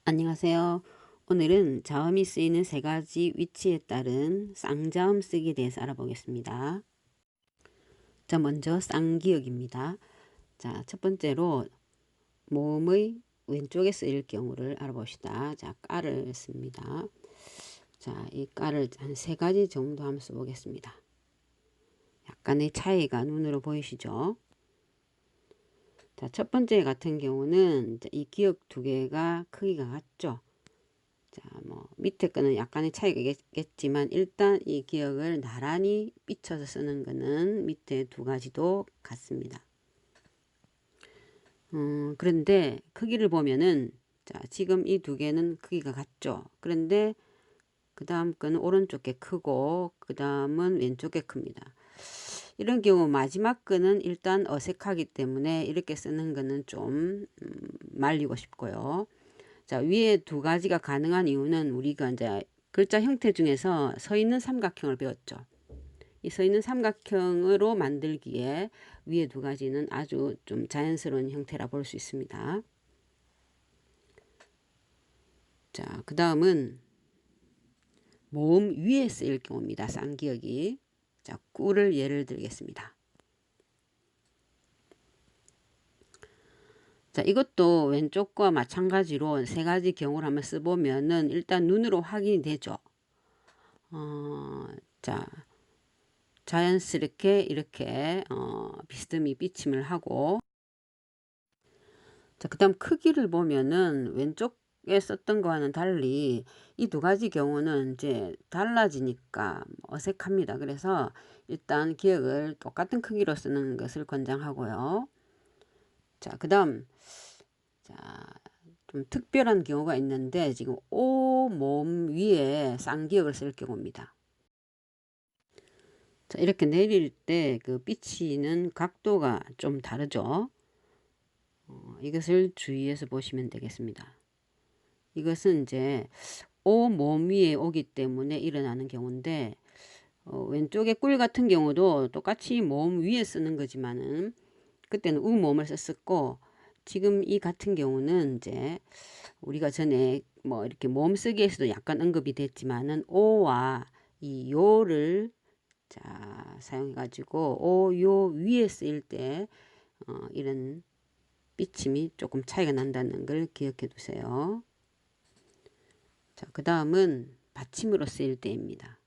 안녕하세요. 오늘은 자음이 쓰이는 세 가지 위치에 따른 쌍자음 쓰기에 대해서 알아보겠습니다. 자, 먼저 쌍기역입니다. 자, 첫 번째로 모음의 왼쪽에 쓰일 경우를 알아봅시다. 자, 까를 씁니다. 자, 이 까를 한 세 가지 정도 한번 써보겠습니다. 약간의 차이가 눈으로 보이시죠? 자, 첫 번째 같은 경우는 이 기역 두 개가 크기가 같죠? 자, 밑에 거는 약간의 차이가 있겠지만 일단 이 기억을 나란히 삐쳐서 쓰는 거는 밑에 두 가지도 같습니다. 그런데 크기를 보면은 자, 지금 이 두 개는 크기가 같죠. 그런데 그 다음 거는 오른쪽 게 크고 그 다음은 왼쪽 게 큽니다. 이런 경우 마지막 거는 일단 어색하기 때문에 이렇게 쓰는 거는 좀 말리고 싶고요. 자, 위에 두 가지가 가능한 이유는 우리가 이제 글자 형태 중에서 서 있는 삼각형을 배웠죠. 이 서 있는 삼각형으로 만들기에 위에 두 가지는 아주 좀 자연스러운 형태라 볼 수 있습니다. 자, 그 다음은 모음 위에 쓰일 경우입니다. 쌍기역이. 자, 꾸를 예를 들겠습니다. 자, 이것도 왼쪽과 마찬가지로 세 가지 경우를 한번 써보면은 일단 눈으로 확인이 되죠. 자, 자연스럽게 이렇게 비스듬히 삐침을 하고, 자, 그 다음 크기를 보면은 왼쪽에 썼던 거와는 달리 이 두 가지 경우는 이제 달라지니까 어색합니다. 그래서 일단 기억을 똑같은 크기로 쓰는 것을 권장하고요. 자, 그 다음 자, 좀 특별한 경우가 있는데 지금 오 몸 위에 쌍기역을 쓸 경우입니다. 자, 이렇게 내릴 때 그 삐치는 각도가 좀 다르죠. 이것을 주의해서 보시면 되겠습니다. 이것은 이제 오 몸 위에 오기 때문에 일어나는 경우인데 왼쪽의 꿀 같은 경우도 똑같이 몸 위에 쓰는 거지만은 그때는 우 몸을 썼었고 지금 이 같은 경우는 이제 우리가 전에 뭐 이렇게 몸 쓰기에서도 약간 언급이 됐지만은 오와 이 요를 자 사용해 가지고 오 요 위에 쓰일 때 이런 삐침이 조금 차이가 난다는 걸 기억해 두세요. 자, 그 다음은 받침으로 쓰일 때입니다.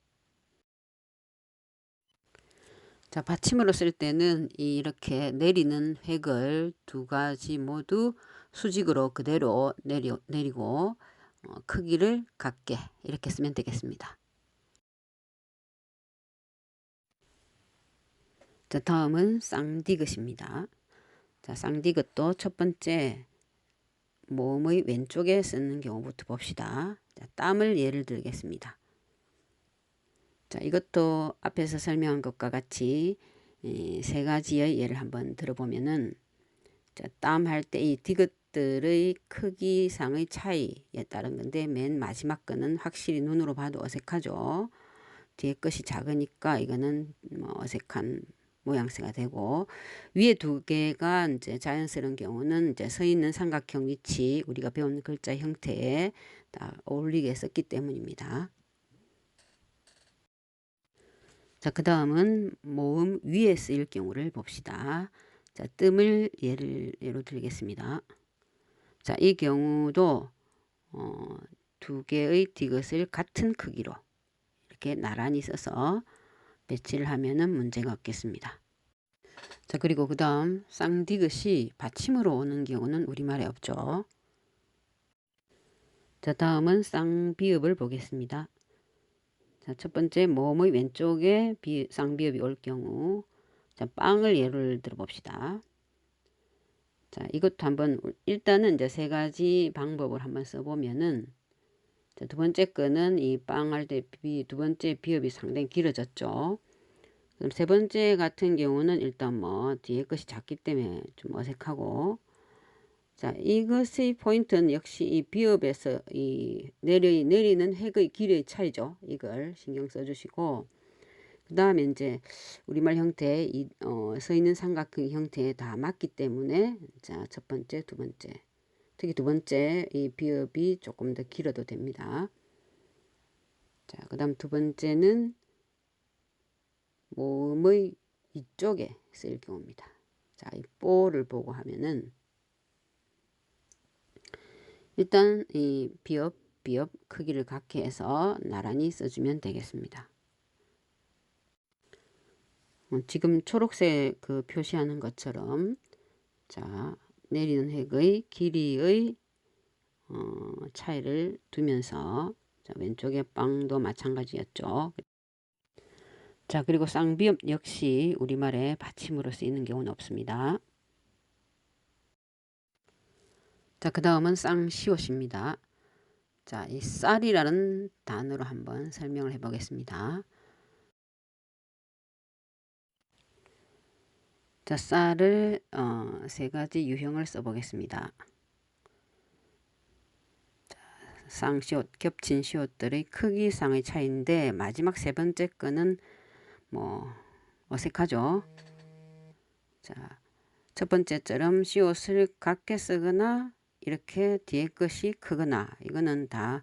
자, 받침으로 쓸 때는 이렇게 내리는 획을 두 가지 모두 수직으로 그대로 내리고 크기를 같게 이렇게 쓰면 되겠습니다. 자, 다음은 쌍디귿입니다. 자, 쌍디귿도 첫 번째 모음의 왼쪽에 쓰는 경우부터 봅시다. 자, 땀을 예를 들겠습니다. 자, 이것도 앞에서 설명한 것과 같이 세 가지의 예를 한번 들어보면은 자, 땀 할 때 이 디귿들의 크기상의 차이에 따른 건데 맨 마지막 거는 확실히 눈으로 봐도 어색하죠. 뒤에 것이 작으니까 이거는 뭐 어색한 모양새가 되고 위에 두 개가 이제 자연스러운 경우는 이제 서 있는 삼각형 위치 우리가 배운 글자 형태에 다 어울리게 썼기 때문입니다. 자, 그 다음은 모음 위에 쓰일 경우를 봅시다. 자, 뜸을 예로 들겠습니다. 자, 이 경우도 두 개의 디귿을 같은 크기로 이렇게 나란히 써서 배치를 하면은 문제가 없겠습니다. 자, 그리고 그 다음 쌍디귿이 받침으로 오는 경우는 우리말에 없죠. 자, 다음은 쌍비읍을 보겠습니다. 자, 첫 번째 모음의 왼쪽에 쌍비읍이 올 경우 자, 빵을 예를 들어 봅시다. 자, 이것도 한번 일단은 이제 세 가지 방법을 한번 써보면은 자, 두 번째 거는 이 빵 할 때 두 번째 비읍이 상당히 길어졌죠. 그럼 세 번째 같은 경우는 일단 뭐 뒤에 것이 작기 때문에 좀 어색하고 자, 이것의 포인트는 역시 이 비읍에서 이 내리는 획의 길이의 차이죠. 이걸 신경 써주시고 그 다음에 이제 우리말 형태 서 있는 삼각형 형태에 다 맞기 때문에 자, 첫 번째, 두 번째 특히 두 번째 이 비읍이 조금 더 길어도 됩니다. 자, 그 다음 두 번째는 모음의 위쪽에 쓰일 경우입니다. 자, 이 뽀를 보고 하면은 일단 이 비읍 크기를 같게 해서 나란히 써주면 되겠습니다. 지금 초록색 그 표시하는 것처럼 자, 내리는 획의 길이의 차이를 두면서 자, 왼쪽에 빵도 마찬가지였죠. 자, 그리고 쌍비읍 역시 우리말에 받침으로 쓰이는 경우는 없습니다. 자, 그 다음은 쌍시옷입니다. 자, 이 쌀이라는 단어로 한번 설명을 해 보겠습니다. 자, 쌀을 세 가지 유형을 써 보겠습니다. 쌍시옷, 겹친 시옷들의 크기상의 차이인데 마지막 세 번째 거는 뭐 어색하죠. 자, 첫 번째처럼 시옷을 같게 쓰거나 이렇게 뒤에 것이 크거나 이거는 다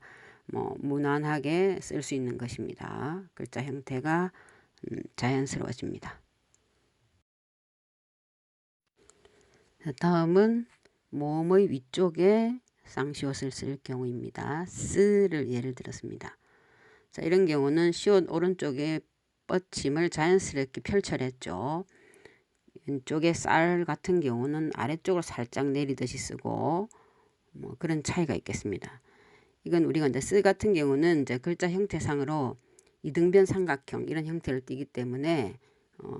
뭐 무난하게 쓸 수 있는 것입니다. 글자 형태가 자연스러워집니다. 다음은 모음의 위쪽에 쌍시옷을 쓸 경우입니다. 쓰를 예를 들었습니다. 자, 이런 경우는 시옷 오른쪽에 뻗침을 자연스럽게 펼쳐냈죠. 왼쪽에 쌀 같은 경우는 아래쪽으로 살짝 내리듯이 쓰고 뭐 그런 차이가 있겠습니다. 이건 우리가 이제 쓰 같은 경우는 이제 글자 형태상으로 이등변 삼각형 이런 형태를 띠기 때문에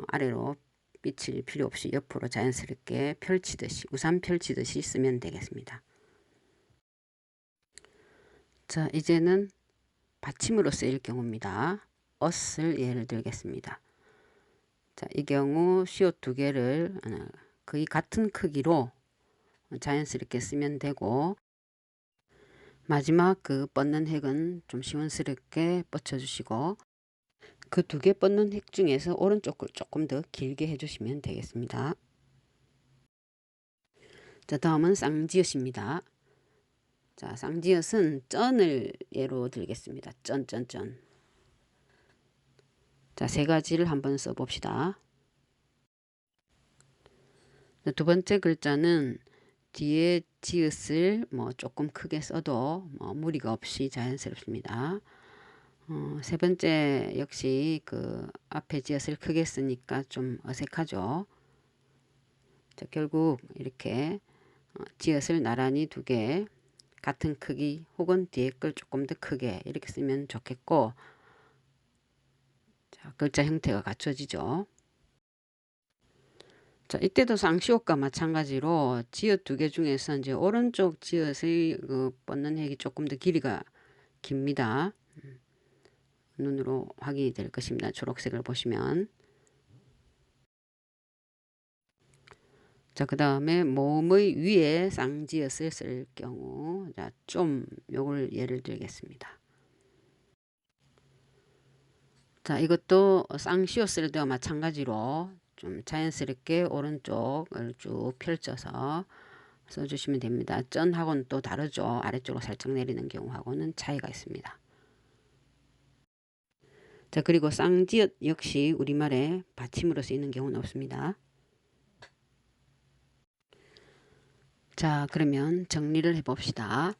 아래로 삐칠 필요 없이 옆으로 자연스럽게 펼치듯이 우산 펼치듯이 쓰면 되겠습니다. 자, 이제는 받침으로 쓰일 경우입니다. 엇을 예를 들겠습니다. 자, 이 경우 시옷 두 개를 거의 같은 크기로 자연스럽게 쓰면 되고 마지막 그 뻗는 획은 좀 시원스럽게 뻗쳐주시고 그 두 개 뻗는 획 중에서 오른쪽을 조금 더 길게 해주시면 되겠습니다. 자, 다음은 쌍지읒입니다. 자, 쌍지읒은 쩐을 예로 들겠습니다. 쩐. 자, 세 가지를 한번 써봅시다. 두 번째 글자는 뒤에 지읒을 뭐 조금 크게 써도 뭐 무리가 없이 자연스럽습니다. 세 번째 역시 그 앞에 지읒을 크게 쓰니까 좀 어색하죠. 자, 결국 이렇게 지읒을 나란히 두 개 같은 크기 혹은 뒤에 걸 조금 더 크게 이렇게 쓰면 좋겠고 자, 글자 형태가 갖춰지죠. 자, 이때도 쌍시옷과 마찬가지로 지읒 두 개 중에서 이제 오른쪽 지읒의 그 뻗는 획이 조금 더 길이가 깁니다. 눈으로 확인이 될 것입니다. 초록색을 보시면. 자, 그 다음에 모음의 위에 쌍지읒을 쓸 경우 자, 좀 요걸 예를 들겠습니다. 자, 이것도 쌍시옷 쓸 때와 마찬가지로 좀 자연스럽게 오른쪽을 쭉 펼쳐서 써주시면 됩니다. 쩐하고는 또 다르죠. 아래쪽으로 살짝 내리는 경우하고는 차이가 있습니다. 자, 그리고 쌍지읒 역시 우리말에 받침으로 쓰이는 경우는 없습니다. 자, 그러면 정리를 해봅시다.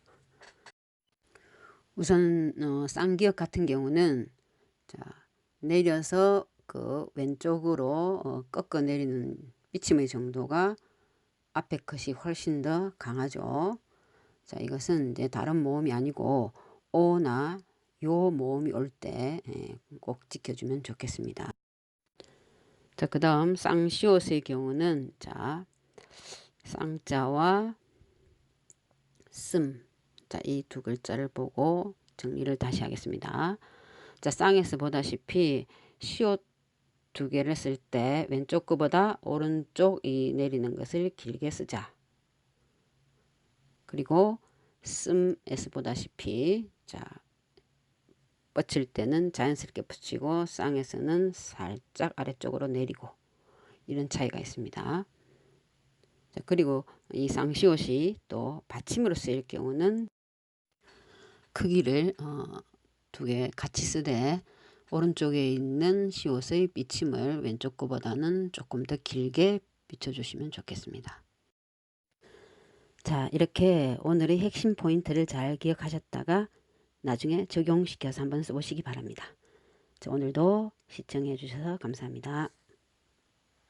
우선 쌍기역 같은 경우는 자, 내려서 그 왼쪽으로 꺾어 내리는 비침의 정도가 앞에 것이 훨씬 더 강하죠. 자, 이것은 이제 다른 모음이 아니고 오나 요 모음이 올 때 꼭 지켜주면 좋겠습니다. 자, 그 다음 쌍시옷의 경우는 자, 쌍자와 씀. 자, 이 두 글자를 보고 정리를 다시 하겠습니다. 자, 쌍에서 보다시피 시옷 두 개를 쓸 때 왼쪽 거보다 오른쪽이 내리는 것을 길게 쓰자. 그리고 씀에서 보다시피 자, 뻗칠 때는 자연스럽게 붙이고 쌍에서는 살짝 아래쪽으로 내리고 이런 차이가 있습니다. 자, 그리고 이 쌍시옷이 또 받침으로 쓰일 경우는 크기를 두 개 같이 쓰되 오른쪽에 있는 시옷의 삐침을 왼쪽 거보다는 조금 더 길게 비춰주시면 좋겠습니다. 자, 이렇게 오늘의 핵심 포인트를 잘 기억하셨다가 나중에 적용시켜서 한번 써보시기 바랍니다. 자, 오늘도 시청해 주셔서 감사합니다.